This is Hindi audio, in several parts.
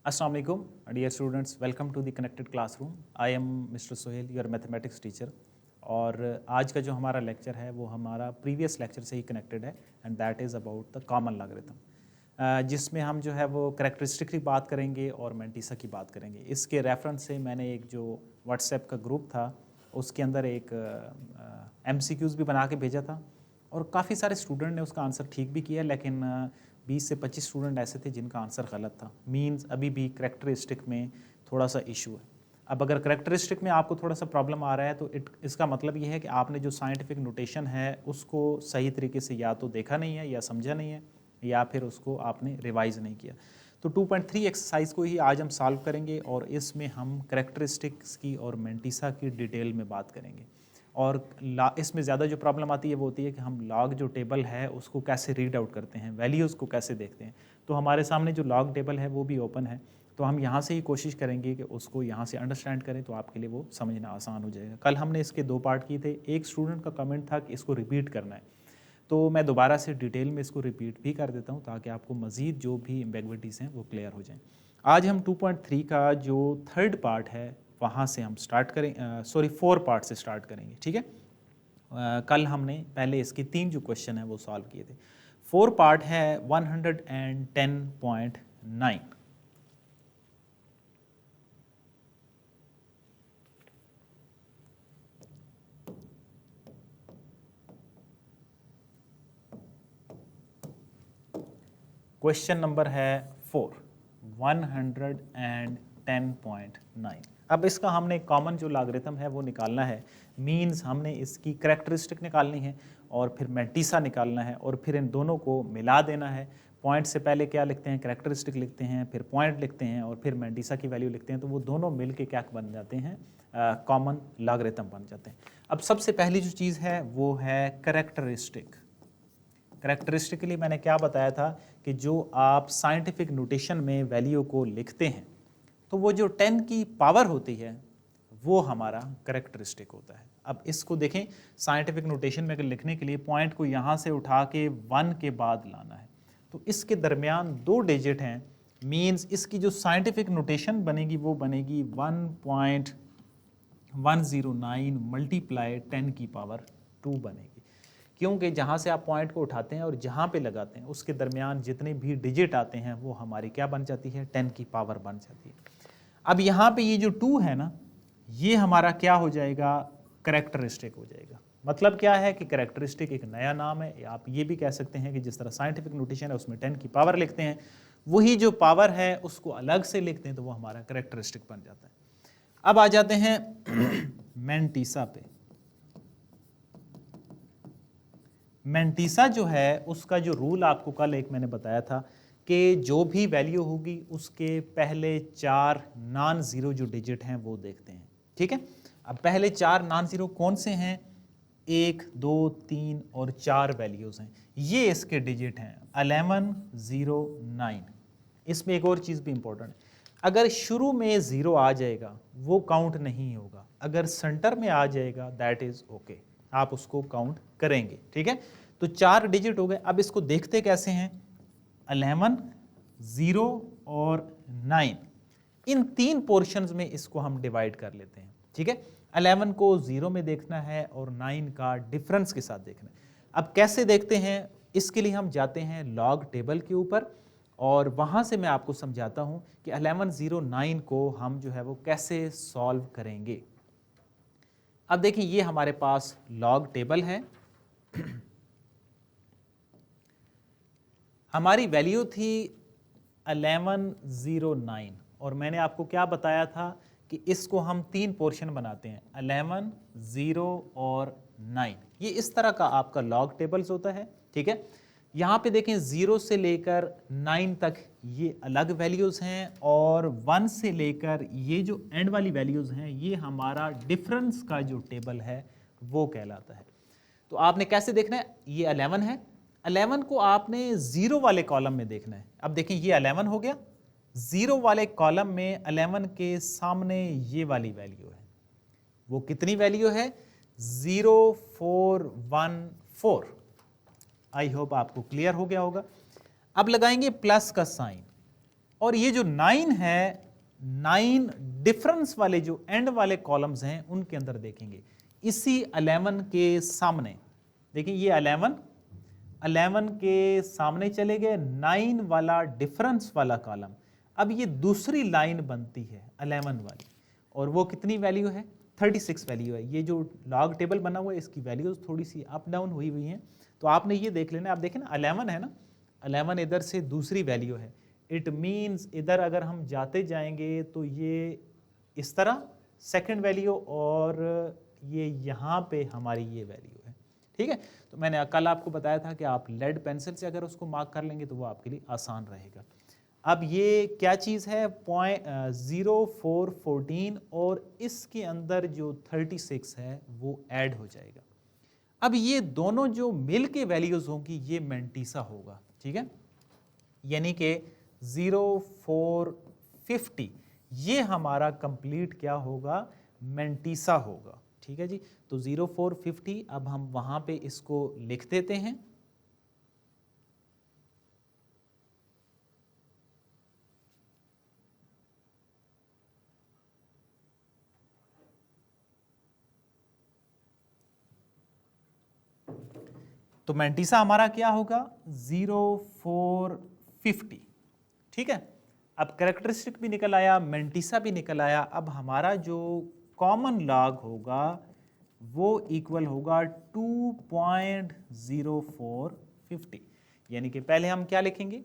Assalamu alaikum, dear students. Welcome to the connected classroom. I am Mr. Sohail, your mathematics teacher. और आज का जो हमारा लेक्चर है वो हमारा प्रीवियस लेक्चर से ही कनेक्टेड है and that is about the common logarithm, जिसमें हम जो है वो करैक्टरिस्टिक की बात करेंगे और मैंटिसा की बात करेंगे। इसके रेफरेंस से मैंने एक जो व्हाट्सएप का ग्रुप था उसके अंदर एक MCQs भी बना के भेजा था और काफ़ी सारे स्टूडेंट ने उसका आंसर ठीक भी किया, लेकिन 20 से 25 स्टूडेंट ऐसे थे जिनका आंसर गलत था। मींस अभी भी करैक्टरिस्टिक में थोड़ा सा इशू है। अब अगर करैक्टरिस्टिक में आपको थोड़ा सा प्रॉब्लम आ रहा है तो इसका मतलब ये है कि आपने जो साइंटिफिक नोटेशन है उसको सही तरीके से या तो देखा नहीं है या समझा नहीं है या फिर उसको आपने रिवाइज नहीं किया। तो 2.3 एक्सरसाइज को ही आज हम सॉल्व करेंगे और इसमें हम करैक्टरिस्टिक्स की और मैंटिसा की डिटेल में बात करेंगे। और इसमें ज़्यादा जो प्रॉब्लम आती है वो होती है कि हम लॉग जो टेबल है उसको कैसे रीड आउट करते हैं, वैल्यूज़ को कैसे देखते हैं। तो हमारे सामने जो लॉग टेबल है वो भी ओपन है, तो हम यहाँ से ही कोशिश करेंगे कि उसको यहाँ से अंडरस्टैंड करें तो आपके लिए वो समझना आसान हो जाएगा। कल हमने इसके 2 पार्ट किए थे। एक स्टूडेंट का कमेंट था कि इसको रिपीट करना है, तो मैं दोबारा से डिटेल में इसको रिपीट भी कर देता हूँ ताकि आपको मज़ीद जो भी एम्बेग्विटीज़ हैं वो क्लियर हो जाएँ। आज हम 2.3 का जो थर्ड पार्ट है वहाँ से हम स्टार्ट करें, 4 पार्ट से स्टार्ट करेंगे, ठीक है। कल हमने पहले इसके 3 जो क्वेश्चन है वो सॉल्व किए थे। 4 पार्ट है 110.9। क्वेश्चन नंबर है 4, 110.9। अब इसका हमने कॉमन जो लॉगरिथम है वो निकालना है। मींस हमने इसकी करैक्टरिस्टिक निकालनी है और फिर मैंटिसा निकालना है और फिर इन दोनों को मिला देना है। पॉइंट से पहले क्या लिखते हैं, करैक्टरिस्टिक लिखते हैं, फिर पॉइंट लिखते हैं और फिर मैंटिसा की वैल्यू लिखते हैं, तो वो दोनों मिल के क्या बन जाते हैं, कॉमन लॉगरिथम बन जाते हैं। अब सबसे पहली जो चीज़ है वो है करैक्टरिस्टिक। करैक्टरिस्टिकली मैंने क्या बताया था कि जो आप साइंटिफिक नोटेशन में वैल्यू को लिखते हैं तो वो जो 10 की पावर होती है वो हमारा करैक्टरिस्टिक होता है। अब इसको देखें, साइंटिफिक नोटेशन में अगर लिखने के लिए पॉइंट को यहाँ से उठा के 1 के बाद लाना है तो इसके दरमियान 2 डिजिट हैं। मींस इसकी जो साइंटिफिक नोटेशन बनेगी वो बनेगी 1.109 मल्टीप्लाई 10 की पावर 2 बनेगी, क्योंकि जहाँ से आप पॉइंट को उठाते हैं और जहाँ पे लगाते हैं उसके दरमियान जितने भी डिजिट आते हैं वो हमारी क्या बन जाती है, 10 की पावर बन जाती है। अब यहाँ पे ये जो 2 है ना, ये हमारा क्या हो जाएगा, करैक्टरिस्टिक हो जाएगा। मतलब क्या है कि करैक्टरिस्टिक एक नया नाम है, या आप ये भी कह सकते हैं कि जिस तरह साइंटिफिक नोटेशन है उसमें 10 की पावर लिखते हैं, वही जो पावर है उसको अलग से लिखते हैं तो वो हमारा करैक्टरिस्टिक बन जाता है। अब आ जाते हैं मैंटिसा पे। मैंटिसा जो है उसका जो रूल आपको कल एक मैंने बताया था कि जो भी वैल्यू होगी उसके पहले 4 नॉन ज़ीरो जो डिजिट हैं वो देखते हैं, ठीक है। अब पहले 4 नॉन ज़ीरो कौन से हैं, 1, 2, 3 और 4 वैल्यूज़ हैं, ये इसके डिजिट हैं 11, 0, 9। इसमें एक और चीज़ भी इंपॉर्टेंट है, अगर शुरू में 0 आ जाएगा वो काउंट नहीं होगा, अगर सेंटर में आ जाएगा दैट इज़ ओके, आप उसको काउंट करेंगे, ठीक है। तो 4 डिजिट हो गए। अब इसको देखते कैसे हैं, 11, 0 और 9, इन 3 पोर्शंस में इसको हम डिवाइड कर लेते हैं, ठीक है। 11 को 0 में देखना है और 9 का डिफरेंस के साथ देखना है। अब कैसे देखते हैं, इसके लिए हम जाते हैं लॉग टेबल के ऊपर और वहाँ से मैं आपको समझाता हूँ कि 11, 0, 9 को हम जो है वो कैसे सॉल्व करेंगे। अब देखिए ये हमारे पास लॉग टेबल है, हमारी वैल्यू थी 1109 और मैंने आपको क्या बताया था कि इसको हम 3 पोर्शन बनाते हैं, 11, 0 और 9। ये इस तरह का आपका लॉग टेबल्स होता है, ठीक है। यहाँ पे देखें 0 से लेकर 9 तक ये अलग वैल्यूज़ हैं और 1 से लेकर ये जो एंड वाली वैल्यूज़ हैं ये हमारा डिफरेंस का जो टेबल है वो कहलाता है। तो आपने कैसे देखना है, ये 11 है, 11 को आपने 0 वाले कॉलम में देखना है। अब देखिए ये 11 हो गया, 0 वाले कॉलम में 11 के सामने ये वाली वैल्यू है, वो कितनी वैल्यू है, 0414। आई होप आपको क्लियर हो गया होगा। अब लगाएंगे प्लस का साइन और ये जो 9 है, 9 डिफरेंस वाले जो एंड वाले कॉलम्स हैं उनके अंदर देखेंगे। इसी 11 के सामने देखिए, ये 11 के सामने चले गए 9 वाला डिफरेंस वाला कॉलम। अब ये दूसरी लाइन बनती है 11 वाली, और वो कितनी वैल्यू है? 36 वैल्यू है। ये जो लॉग टेबल बना हुआ है इसकी वैल्यूज थोड़ी सी अप डाउन हुई हुई हैं, तो आपने ये देख लेना। आप देखें ना 11 है ना, 11 इधर से दूसरी वैल्यू है। इट मीन्स इधर अगर हम जाते जाएंगे तो ये इस तरह सेकंड वैल्यू, और ये यहाँ पे हमारी ये वैल्यू है। ठीक है, तो मैंने कल आपको बताया था कि आप लेड पेंसिल से अगर उसको मार्क कर लेंगे तो वो आपके लिए आसान रहेगा। अब ये क्या चीज़ है? 0.0414, और इसके अंदर जो 36 है वो ऐड हो जाएगा। अब ये दोनों जो मिल के वैल्यूज होंगी ये मैंटीसा होगा। ठीक है, यानी कि 0450 ये हमारा कंप्लीट क्या होगा? मैंटीसा होगा। ठीक है जी, तो 0450 अब हम वहां पे इसको लिख देते हैं। तो मैंटीसा हमारा क्या होगा? 0450। ठीक है, अब कैरेक्टरिस्टिक भी निकल आया, मैंटीसा भी निकल आया। अब हमारा जो कॉमन लॉग होगा वो इक्वल होगा 2.0450। यानी कि पहले हम क्या लिखेंगे?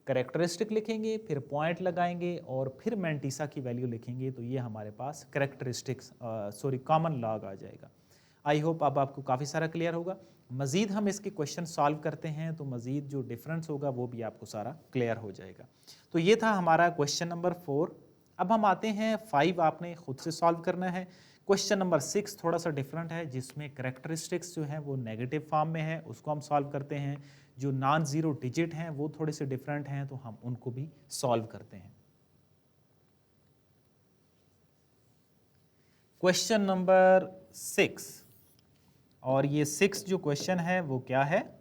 कैरेक्टरिस्टिक लिखेंगे, फिर पॉइंट लगाएंगे और फिर मैंटीसा की वैल्यू लिखेंगे, तो ये हमारे पास कैरेक्टरिस्टिक्स कॉमन लॉग आ जाएगा। आई होप अब आपको काफ़ी सारा क्लियर होगा। मज़ीद हम इसके क्वेश्चन सॉल्व करते हैं तो मज़ीद जो डिफरेंस होगा वो भी आपको सारा क्लियर हो जाएगा। तो ये था हमारा क्वेश्चन नंबर 4। अब हम आते हैं 5, आपने खुद से सॉल्व करना है। क्वेश्चन नंबर 6 थोड़ा सा डिफरेंट है, जिसमें कैरेक्टरिस्टिक्स जो है वो नेगेटिव फॉर्म में है, उसको हम सॉल्व करते हैं। जो नॉन ज़ीरो डिजिट हैं वो थोड़े से डिफरेंट हैं, तो हम उनको भी सॉल्व करते हैं। क्वेश्चन नंबर 6, और ये 6 जो क्वेश्चन है वो क्या है?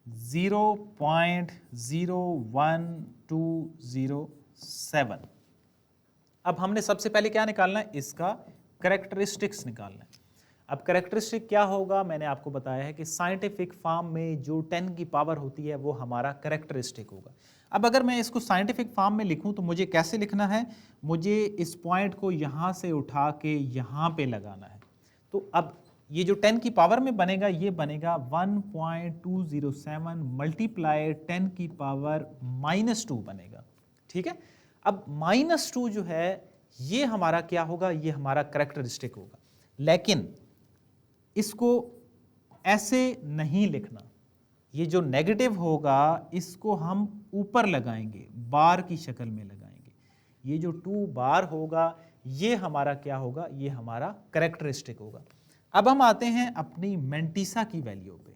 0.01207। अब हमने सबसे पहले क्या निकालना है? इसका कैरेक्टरिस्टिक्स निकालना है। अब कैरेक्टरिस्टिक क्या होगा? मैंने आपको बताया है कि साइंटिफिक फॉर्म में जो 10 की पावर होती है वो हमारा कैरेक्टरिस्टिक होगा। अब अगर मैं इसको साइंटिफिक फॉर्म में लिखूं तो मुझे कैसे लिखना है? मुझे इस पॉइंट को यहाँ से उठा के यहाँ पे लगाना है। तो अब ये जो 10 की पावर में बनेगा ये बनेगा 1.207 मल्टीप्लाई 10 की पावर -2 बनेगा। ठीक है, अब -2 जो है ये हमारा क्या होगा? ये हमारा कैरेक्टरिस्टिक होगा। लेकिन इसको ऐसे नहीं लिखना, ये जो नेगेटिव होगा इसको हम ऊपर लगाएंगे, बार की शक्ल में लगाएंगे। ये जो 2 बार होगा ये हमारा क्या होगा? ये हमारा कैरेक्टरिस्टिक होगा। अब हम आते हैं अपनी मैंटीसा की वैल्यू पे।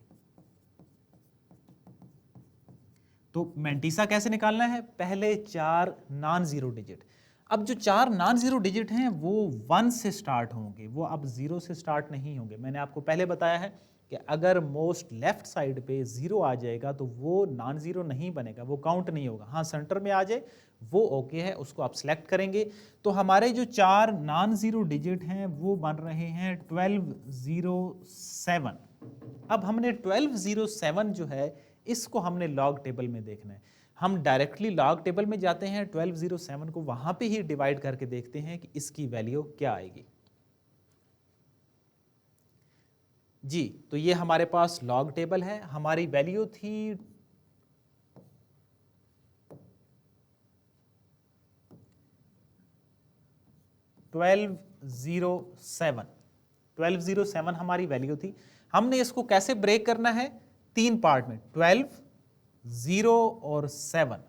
तो मैंटीसा कैसे निकालना है? पहले 4 नॉन जीरो डिजिट। अब जो 4 नॉन जीरो डिजिट हैं वो 1 से स्टार्ट होंगे, वो अब 0 से स्टार्ट नहीं होंगे। मैंने आपको पहले बताया है कि अगर मोस्ट लेफ्ट साइड पे 0 आ जाएगा तो वो नॉन जीरो नहीं बनेगा, वो काउंट नहीं होगा। हाँ, सेंटर में आ जाए वो ओके है, उसको आप सेलेक्ट करेंगे। तो हमारे जो 4 नॉन जीरो डिजिट हैं वो बन रहे हैं 1207। अब हमने 1207 जो है इसको हमने लॉग टेबल में देखना है। हम डायरेक्टली लॉग टेबल में जाते हैं, 1207 को वहां पे ही डिवाइड करके देखते हैं कि इसकी वैल्यू क्या आएगी। जी, तो ये हमारे पास लॉग टेबल है। हमारी वैल्यू थी 1207 हमारी वैल्यू थी। हमने इसको कैसे ब्रेक करना है? 3 पार्ट में, 12, 0 और 7।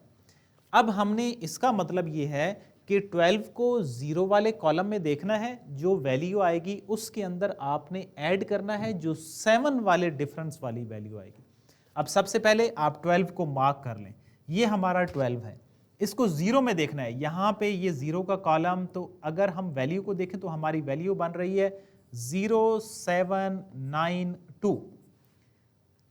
अब हमने इसका मतलब ये है कि 12 को 0 वाले कॉलम में देखना है, जो वैल्यू आएगी उसके अंदर आपने ऐड करना है जो 7 वाले डिफरेंस वाली वैल्यू आएगी। अब सबसे पहले आप 12 को मार्क कर लें, ये हमारा 12 है। इसको 0 में देखना है, यहाँ पे ये 0 का कॉलम, तो अगर हम वैल्यू को देखें तो हमारी वैल्यू बन रही है 0792।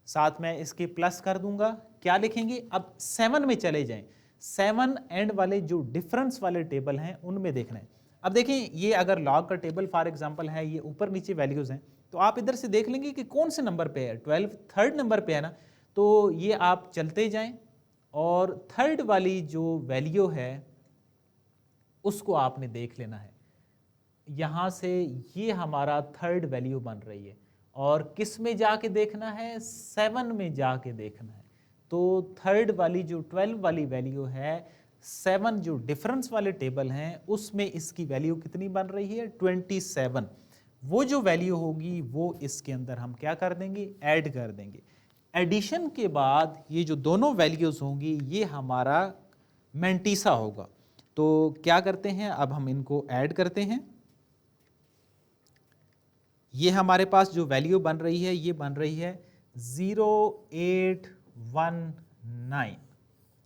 साथ में इसके प्लस कर दूंगा, क्या लिखेंगे, अब 7 में चले जाएं, 7 एंड वाले जो डिफरेंस वाले टेबल हैं उनमें देखना है। अब देखें ये अगर लॉग का टेबल फॉर एग्जांपल है, ये ऊपर नीचे वैल्यूज हैं, तो आप इधर से देख लेंगे कि कौन से नंबर पे है, 12 थर्ड नंबर पे है ना, तो ये आप चलते जाएं और थर्ड वाली जो वैल्यू है उसको आपने देख लेना है। यहाँ से ये हमारा थर्ड वैल्यू बन रही है और किस में जाके देखना है, 7 में जाके देखना है। तो थर्ड वाली जो 12 वाली वैल्यू है, 7 जो डिफरेंस वाले टेबल हैं उसमें इसकी वैल्यू कितनी बन रही है, 27। वो जो वैल्यू होगी वो इसके अंदर हम क्या कर देंगे, ऐड कर देंगे। एडिशन के बाद ये जो दोनों वैल्यूज होंगी ये हमारा मैंटीसा होगा। तो क्या करते हैं, अब हम इनको ऐड करते हैं। ये हमारे पास जो वैल्यू बन रही है ये बन रही है 0819,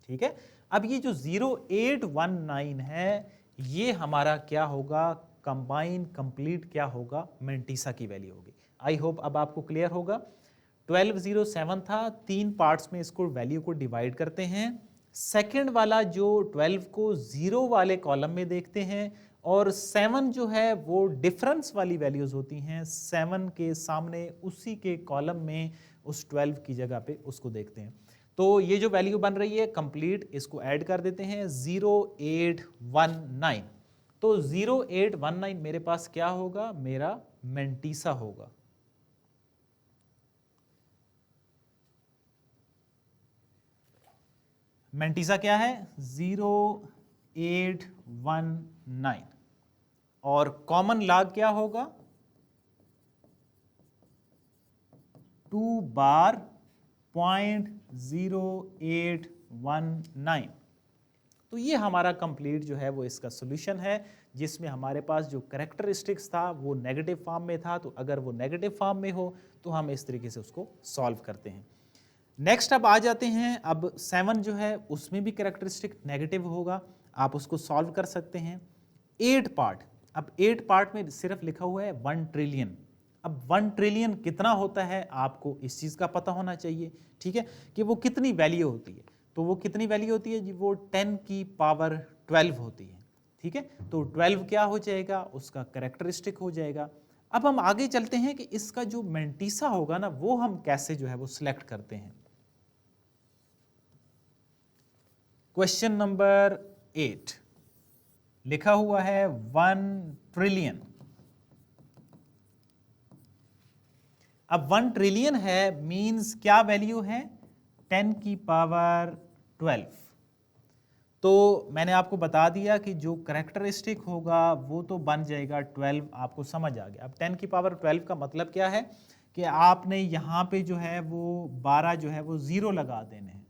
ठीक है। अब ये जो 0819 है ये हमारा क्या होगा, कंबाइन कंप्लीट क्या होगा, मैंटीसा की वैल्यू होगी। आई होप अब आपको क्लियर होगा। 1207 था, 3 पार्ट्स में इसको वैल्यू को डिवाइड करते हैं। सेकंड वाला जो 12 को 0 वाले कॉलम में देखते हैं और 7 जो है वो डिफरेंस वाली वैल्यूज होती हैं, 7 के सामने उसी के कॉलम में उस 12 की जगह पे उसको देखते हैं। तो ये जो वैल्यू बन रही है कंप्लीट, इसको ऐड कर देते हैं 0819। तो 0819 मेरे पास क्या होगा, मेरा मैंटीसा होगा। मैंटीसा क्या है, 0819 और कॉमन लॉग क्या होगा, 2 बार 0.0819। तो ये हमारा कंप्लीट जो है वो इसका सॉल्यूशन है, जिसमें हमारे पास जो कैरेक्टरिस्टिक्स था वो नेगेटिव फॉर्म में था। तो अगर वो नेगेटिव फॉर्म में हो तो हम इस तरीके से उसको सॉल्व करते हैं। नेक्स्ट अब आ जाते हैं, अब 7 जो है उसमें भी कैरेक्टरिस्टिक नेगेटिव होगा, आप उसको सॉल्व कर सकते हैं। 8 पार्ट, अब 8 पार्ट में सिर्फ लिखा हुआ है 1 ट्रिलियन। अब 1 ट्रिलियन कितना होता है आपको इस चीज़ का पता होना चाहिए, ठीक है, कि वो कितनी वैल्यू होती है। तो वो कितनी वैल्यू होती है जी, वो 10 की पावर 12 होती है, ठीक है। तो 12 क्या हो जाएगा, उसका कैरेक्टरिस्टिक हो जाएगा। अब हम आगे चलते हैं कि इसका जो मैंटीसा होगा ना वो हम कैसे जो है वो सिलेक्ट करते हैं। क्वेश्चन नंबर 8 लिखा हुआ है 1 ट्रिलियन। अब 1 ट्रिलियन है मींस क्या वैल्यू है, 10 की पावर 12। तो मैंने आपको बता दिया कि जो कैरेक्टरिस्टिक होगा वो तो बन जाएगा 12, आपको समझ आ गया। अब 10 की पावर 12 का मतलब क्या है कि आपने यहाँ पे जो है वो 12 जो है वो 0 लगा देने हैं,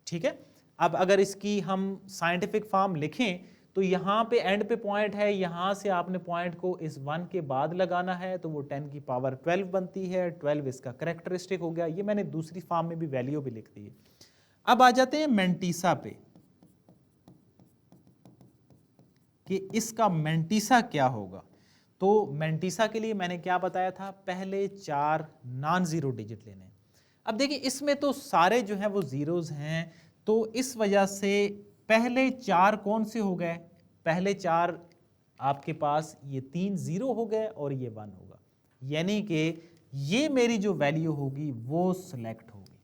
ठीक है। अब अगर इसकी हम साइंटिफिक फॉर्म लिखें तो यहाँ पे एंड पे पॉइंट है, यहाँ से आपने पॉइंट को इस 1 के बाद लगाना है, तो वो 10 की पावर 12 बनती है। 12 इसका कैरेक्टरिस्टिक हो गया। ये मैंने दूसरी फॉर्म में भी वैल्यू भी लिख दी है। अब आ जाते हैं मैंटीसा पे कि इसका मैंटीसा क्या होगा। तो मैंटीसा के लिए मैंने क्या बताया था, पहले 4 नॉन जीरो डिजिट लेने। अब देखिए इसमें तो सारे जो है वो जीरोज हैं, तो इस वजह से पहले 4 कौन से हो गए, पहले 4 आपके पास ये 3 0 हो गए और ये 1 होगा, यानी कि ये मेरी जो वैल्यू होगी वो सिलेक्ट होगी।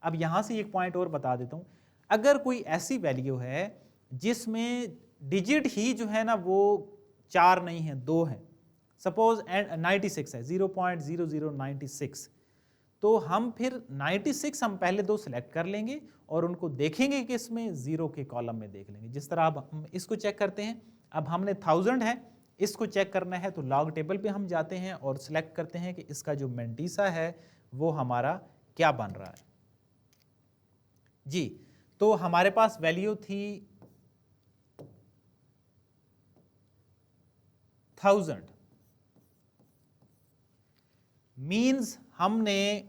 अब यहाँ से एक पॉइंट और बता देता हूँ, अगर कोई ऐसी वैल्यू है जिसमें डिजिट ही जो है ना वो 4 नहीं है, 2 है, सपोज 96 है, 0.0096, तो हम फिर 96 हम पहले 2 सिलेक्ट कर लेंगे और उनको देखेंगे कि इसमें 0 के कॉलम में देख लेंगे। जिस तरह अब हम इसको चेक करते हैं, अब हमने 1000 है, इसको चेक करना है तो लॉग टेबल पे हम जाते हैं और सिलेक्ट करते हैं कि इसका जो मैंटीसा है वो हमारा क्या बन रहा है जी। तो हमारे पास वैल्यू थी 1000, मीन्स हमने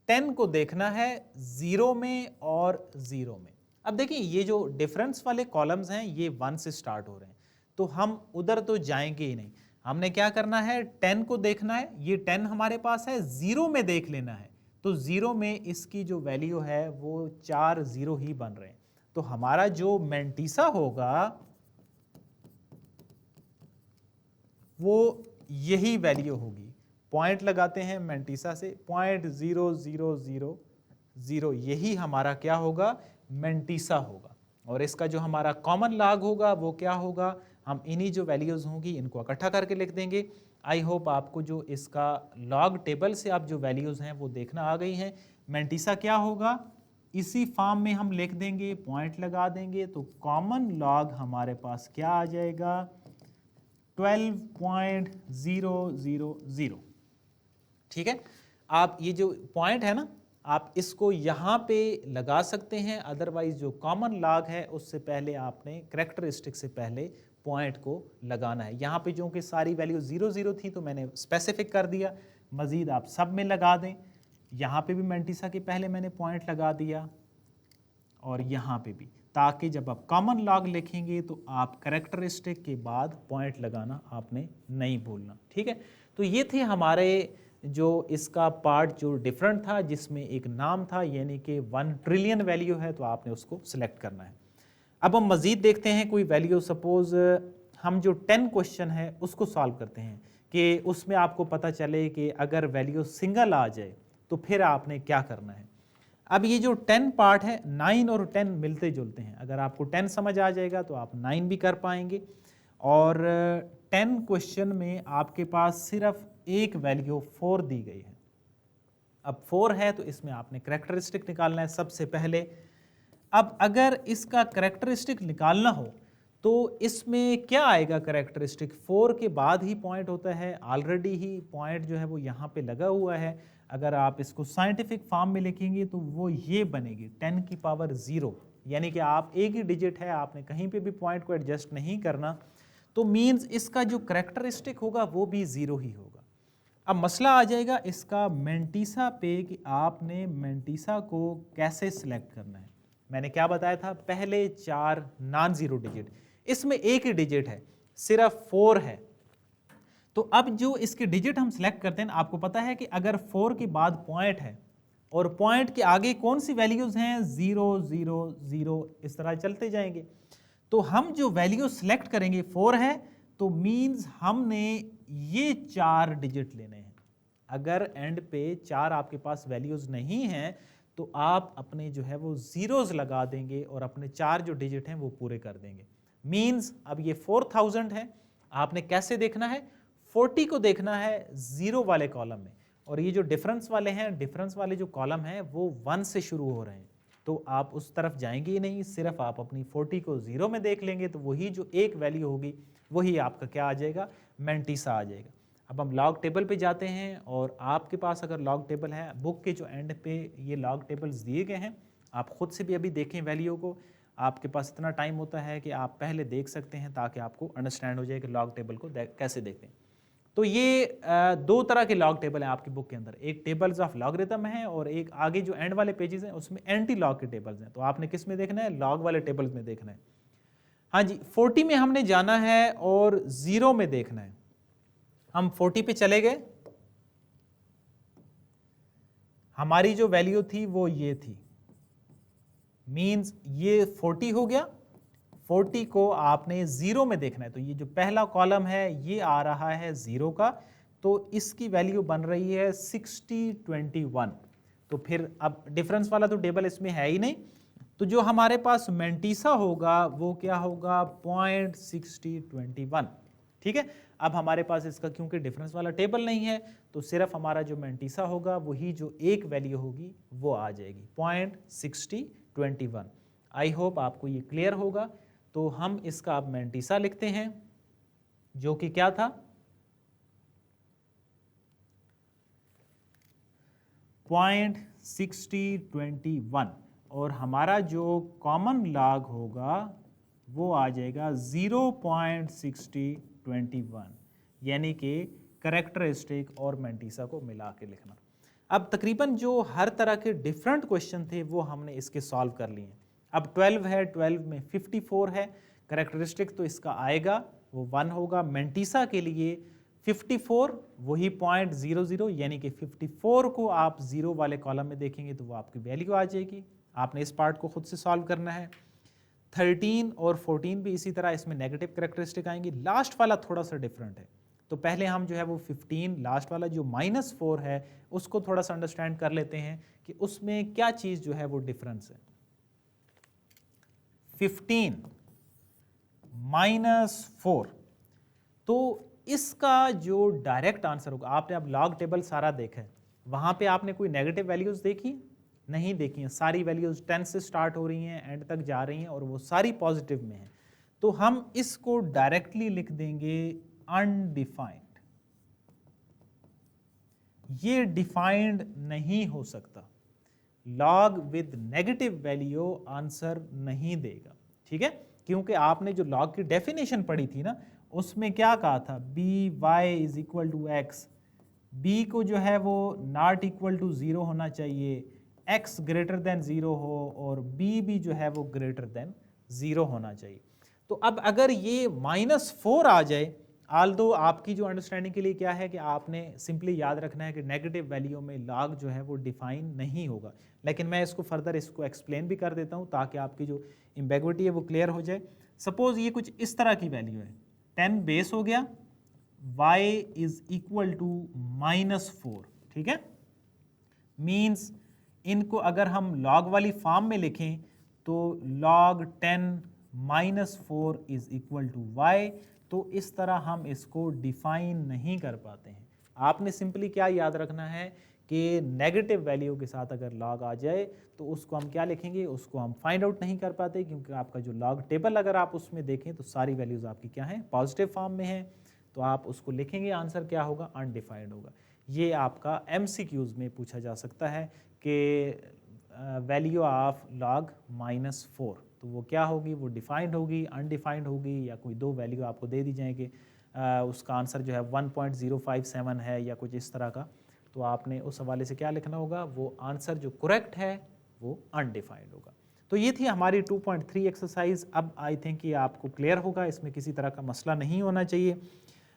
10 को देखना है 0 में और 0 में। अब देखिए ये जो डिफरेंस वाले कॉलम्स हैं ये 1 से स्टार्ट हो रहे हैं, तो हम उधर तो जाएंगे ही नहीं। हमने क्या करना है, 10 को देखना है, ये 10 हमारे पास है, 0 में देख लेना है। तो 0 में इसकी जो वैल्यू है वो 4 0 ही बन रहे हैं। तो हमारा जो मैंटीसा होगा वो यही वैल्यू होगी। पॉइंट लगाते हैं मैंटीसा से, 0.0000, यही हमारा क्या होगा, मैंटीसा होगा। और इसका जो हमारा कॉमन लॉग होगा वो क्या होगा, हम इन्हीं जो वैल्यूज होंगी इनको इकट्ठा करके लिख देंगे। आई होप आपको जो इसका लॉग टेबल से आप जो वैल्यूज हैं वो देखना आ गई हैं। मैंटीसा क्या होगा, इसी फॉर्म में हम लिख देंगे, पॉइंट लगा देंगे, तो कॉमन लॉग हमारे पास क्या आ जाएगा, 12.000। ठीक है, आप ये जो पॉइंट है ना, आप इसको यहाँ पे लगा सकते हैं, अदरवाइज जो कॉमन लॉग है उससे पहले आपने कैरेक्टरिस्टिक से पहले पॉइंट को लगाना है। यहाँ पे जो कि सारी वैल्यू 0 0 थी तो मैंने स्पेसिफिक कर दिया, मज़ीद आप सब में लगा दें। यहाँ पे भी मैंटीसा के पहले मैंने पॉइंट लगा दिया और यहाँ पे भी, ताकि जब आप कॉमन लॉग लिखेंगे तो आप कैरेक्टरिस्टिक के बाद पॉइंट लगाना आपने नहीं भूलना। ठीक है, तो ये थे हमारे जो इसका पार्ट जो डिफरेंट था, जिसमें एक नाम था, यानी कि 1 ट्रिलियन वैल्यू है तो आपने उसको सिलेक्ट करना है। अब हम मज़ीद देखते हैं कोई वैल्यू, सपोज हम जो 10 क्वेश्चन है उसको सॉल्व करते हैं कि उसमें आपको पता चले कि अगर वैल्यू सिंगल आ जाए तो फिर आपने क्या करना है। अब ये जो 10 पार्ट है, 9 और 10 मिलते जुलते हैं। अगर आपको 10 समझ आ जाएगा तो आप 9 भी कर पाएंगे। और 10 क्वेश्चन में आपके पास सिर्फ एक वैल्यू 4 दी गई है। अब 4 है तो इसमें आपने कैरेक्टरिस्टिक निकालना है सबसे पहले। अब अगर इसका कैरेक्टरिस्टिक निकालना हो तो इसमें क्या आएगा, कैरेक्टरिस्टिक 4 के बाद ही पॉइंट होता है, ऑलरेडी ही पॉइंट जो है वो यहाँ पे लगा हुआ है। अगर आप इसको साइंटिफिक फॉर्म में लिखेंगे तो वो ये बनेगी 10 की पावर 0, यानी कि आप एक ही डिजिट है, आपने कहीं पे भी पॉइंट को एडजस्ट नहीं करना, तो मीन्स इसका जो कैरेक्टरिस्टिक होगा वो भी 0 ही होगा। अब मसला आ जाएगा इसका मैंटीसा पे कि आपने मैंटीसा को कैसे सिलेक्ट करना है। मैंने क्या बताया था, पहले 4 नॉन जीरो डिजिट, इसमें एक ही डिजिट है, सिर्फ 4 है। तो अब जो इसके डिजिट हम सिलेक्ट करते हैं, आपको पता है कि अगर 4 के बाद पॉइंट है और पॉइंट के आगे कौन सी वैल्यूज हैं, 0 0 0, इस तरह चलते जाएंगे। तो हम जो वैल्यू सिलेक्ट करेंगे 4 है, तो मीन्स हमने ये 4 डिजिट लेने हैं। अगर एंड पे 4 आपके पास वैल्यूज नहीं हैं तो आप अपने जो है वो जीरोज लगा देंगे और अपने 4 जो डिजिट हैं वो पूरे कर देंगे। मीन्स अब ये 4000 है, आपने कैसे देखना है, 40 को देखना है 0 वाले कॉलम में, और ये जो डिफरेंस वाले हैं, डिफरेंस वाले जो कॉलम हैं वो 1 से शुरू हो रहे हैं, तो आप उस तरफ जाएंगे ही नहीं, सिर्फ आप अपनी 40 को 0 में देख लेंगे, तो वही जो एक वैल्यू होगी वही आपका क्या आ जाएगा, मैंटीसा आ जाएगा। अब हम लॉग टेबल पे जाते हैं, और आपके पास अगर लॉग टेबल है, बुक के जो एंड पे ये लॉग टेबल्स दिए गए हैं, आप खुद से भी अभी देखें वैल्यू को, आपके पास इतना टाइम होता है कि आप पहले देख सकते हैं ताकि आपको अंडरस्टैंड हो जाए कि लॉग टेबल को कैसे देखते हैं। तो ये 2 तरह के लॉग टेबल हैं आपकी बुक के अंदर, एक टेबल्स ऑफ लॉगरिथम है और एक आगे जो एंड वाले पेजेस हैं उसमें एंटी लॉग के टेबल्स हैं। तो आपने किस में देखना है, लॉग वाले टेबल्स में देखना है। हाँ जी, 40 में हमने जाना है और 0 में देखना है। हम 40 पे चले गए, हमारी जो वैल्यू थी वो ये थी, मींस ये 40 हो गया। 40 को आपने 0 में देखना है, तो ये जो पहला कॉलम है ये आ रहा है 0 का, तो इसकी वैल्यू बन रही है 6021। तो फिर अब डिफरेंस वाला तो टेबल इसमें है ही नहीं, तो जो हमारे पास मैंटीसा होगा वो क्या होगा, 0.6021। ठीक है, अब हमारे पास इसका क्योंकि डिफरेंस वाला टेबल नहीं है तो सिर्फ हमारा जो मैंटीसा होगा वही जो एक वैल्यू होगी वो आ जाएगी 0.6021। आई होप आपको ये क्लियर होगा। तो हम इसका अब मैंटीसा लिखते हैं जो कि क्या था, 0.6021, और हमारा जो कॉमन लॉग होगा वो आ जाएगा 0.6021, यानी कि कैरेक्टरिस्टिक और मैंटीसा को मिला के लिखना। अब तकरीबन जो हर तरह के डिफरेंट क्वेश्चन थे वो हमने इसके सॉल्व कर लिए हैं। अब 12 है, 12 में 54 है, कैरेक्टरिस्टिक तो इसका आएगा वो 1 होगा। मेंटिसा के लिए 54 वही 0.00 यानी कि 54 को आप 0 वाले कॉलम में देखेंगे तो वो आपकी वैल्यू आ जाएगी। आपने इस पार्ट को खुद से सॉल्व करना है। 13 और 14 भी इसी तरह, इसमें नेगेटिव कैरेक्टरिस्टिक आएंगी। लास्ट वाला थोड़ा सा डिफरेंट है, तो पहले हम जो है वो 15 लास्ट वाला जो -4 है उसको थोड़ा सा अंडरस्टैंड कर लेते हैं कि उसमें क्या चीज़ जो है वो डिफरेंस है। 15 -4, तो इसका जो डायरेक्ट आंसर होगा, आपने अब लॉग टेबल सारा देखा है, वहाँ पे आपने कोई नेगेटिव वैल्यूज़ देखी नहीं देखी हैं, सारी वैल्यूज़ 10 से स्टार्ट हो रही हैं, एंड तक जा रही हैं और वो सारी पॉजिटिव में हैं। तो हम इसको डायरेक्टली लिख देंगे अनडिफाइंड। ये डिफाइंड नहीं हो सकता, log with negative value answer नहीं देगा, ठीक है, क्योंकि आपने जो लॉग की डेफिनेशन पढ़ी थी ना, उसमें क्या कहा था, B Y is equal to X, B को जो है वो नॉट इक्वल टू 0 होना चाहिए, x ग्रेटर देन 0 हो और b भी जो है वो ग्रेटर देन 0 होना चाहिए। तो अब अगर ये -4 आ जाए, आल्दो आपकी जो अंडरस्टैंडिंग के लिए क्या है कि आपने सिंपली याद रखना है कि नेगेटिव वैल्यू में लॉग जो है वो डिफाइन नहीं होगा, लेकिन मैं इसको फर्दर इसको एक्सप्लेन भी कर देता हूँ ताकि आपकी जो एम्बिग्विटी है वो क्लियर हो जाए। सपोज ये कुछ इस तरह की वैल्यू है, 10 बेस हो गया, y इज इक्वल टू -4, ठीक है, मीन्स इनको अगर हम लॉग वाली फॉर्म में लिखें तो log 10 -4 is equal to y, तो इस तरह हम इसको डिफाइन नहीं कर पाते हैं। आपने सिंपली क्या याद रखना है कि नेगेटिव वैल्यू के साथ अगर लॉग आ जाए तो उसको हम क्या लिखेंगे, उसको हम फाइंड आउट नहीं कर पाते, क्योंकि आपका जो लॉग टेबल अगर आप उसमें देखें तो सारी वैल्यूज़ आपकी क्या हैं, पॉजिटिव फॉर्म में हैं, तो आप उसको लिखेंगे, आंसर क्या होगा, अनडिफाइंड होगा। ये आपका MCQs में पूछा जा सकता है कि वैल्यू ऑफ लॉग -4, तो वो क्या होगी, वो डिफाइंड होगी, अनडिफाइंड होगी, या कोई दो वैल्यू आपको दे दी जाएंगे, उसका आंसर जो है 1.057 है या कुछ इस तरह का, तो आपने उस हवाले से क्या लिखना होगा, वो आंसर जो करेक्ट है वो अनडिफाइंड होगा। तो ये थी हमारी 2.3 एक्सरसाइज। अब आई थिंक ये आपको क्लियर होगा, इसमें किसी तरह का मसला नहीं होना चाहिए।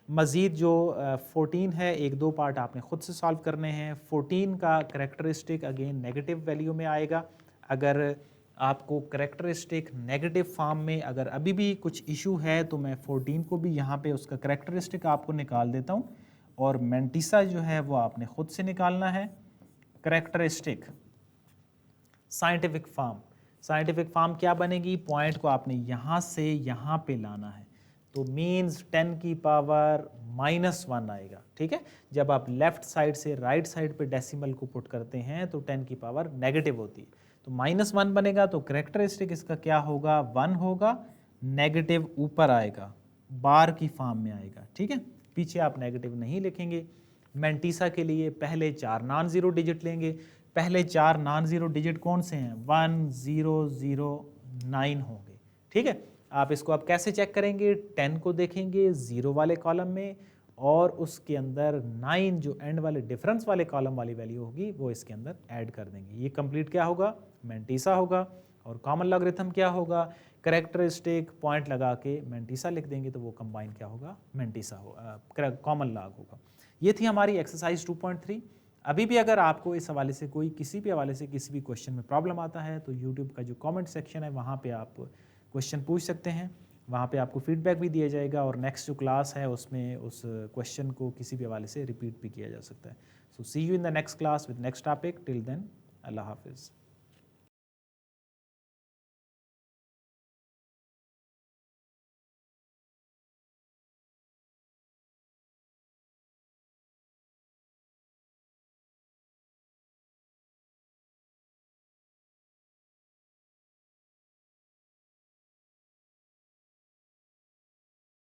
मज़ीद जो 14 है, एक दो पार्ट आपने ख़ुद से सॉल्व करने हैं। 14 का करेक्टरिस्टिक अगेन नेगेटिव वैल्यू में आएगा। अगर आपको करेक्टरिस्टिक नेगेटिव फॉर्म में अगर अभी भी कुछ इशू है तो मैं 14 को भी यहाँ पे उसका करेक्टरिस्टिक आपको निकाल देता हूँ, और मेंटिसा जो है वो आपने ख़ुद से निकालना है। Characteristic scientific form, scientific form क्या बनेगी, पॉइंट को आपने यहाँ से यहाँ पे लाना है, तो मीन्स 10 की पावर -1 आएगा, ठीक है। जब आप लेफ्ट साइड से राइट साइड पे डेसिमल को पुट करते हैं तो 10 की पावर नेगेटिव होती है, तो -1 बनेगा, तो करेक्टरिस्टिक इसका क्या होगा, 1 होगा, नेगेटिव ऊपर आएगा, बार की फॉर्म में आएगा, ठीक है, पीछे आप नेगेटिव नहीं लिखेंगे। मेंटिसा के लिए पहले 4 नॉन ज़ीरो डिजिट लेंगे, पहले 4 नॉन ज़ीरो डिजिट कौन से हैं, 1009 होंगे, ठीक है। आप इसको आप कैसे चेक करेंगे, 10 को देखेंगे 0 वाले कॉलम में, और उसके अंदर 9 जो एंड वाले डिफरेंस वाले कॉलम वाली वैल्यू होगी वो इसके अंदर ऐड कर देंगे। ये कंप्लीट क्या होगा, मेंटिसा होगा, और कॉमन लॉगरिथम क्या होगा, करेक्टरिस्टिक पॉइंट लगा के मेंटिसा लिख देंगे तो वो कंबाइन क्या होगा, मेंटिसा होगा, कॉमन लॉग होगा। ये थी हमारी एक्सरसाइज 2.3। अभी भी अगर आपको इस हवाले से कोई किसी भी हवाले से किसी भी क्वेश्चन में प्रॉब्लम आता है तो यूट्यूब का जो कमेंट सेक्शन है वहाँ पे आप क्वेश्चन पूछ सकते हैं, वहाँ पे आपको फीडबैक भी दिया जाएगा, और नेक्स्ट जो क्लास है उसमें उस क्वेश्चन को किसी भी हवाले से रिपीट भी किया जा सकता है। So see you in the next class with next topic, till then अल्लाह हाफिज़।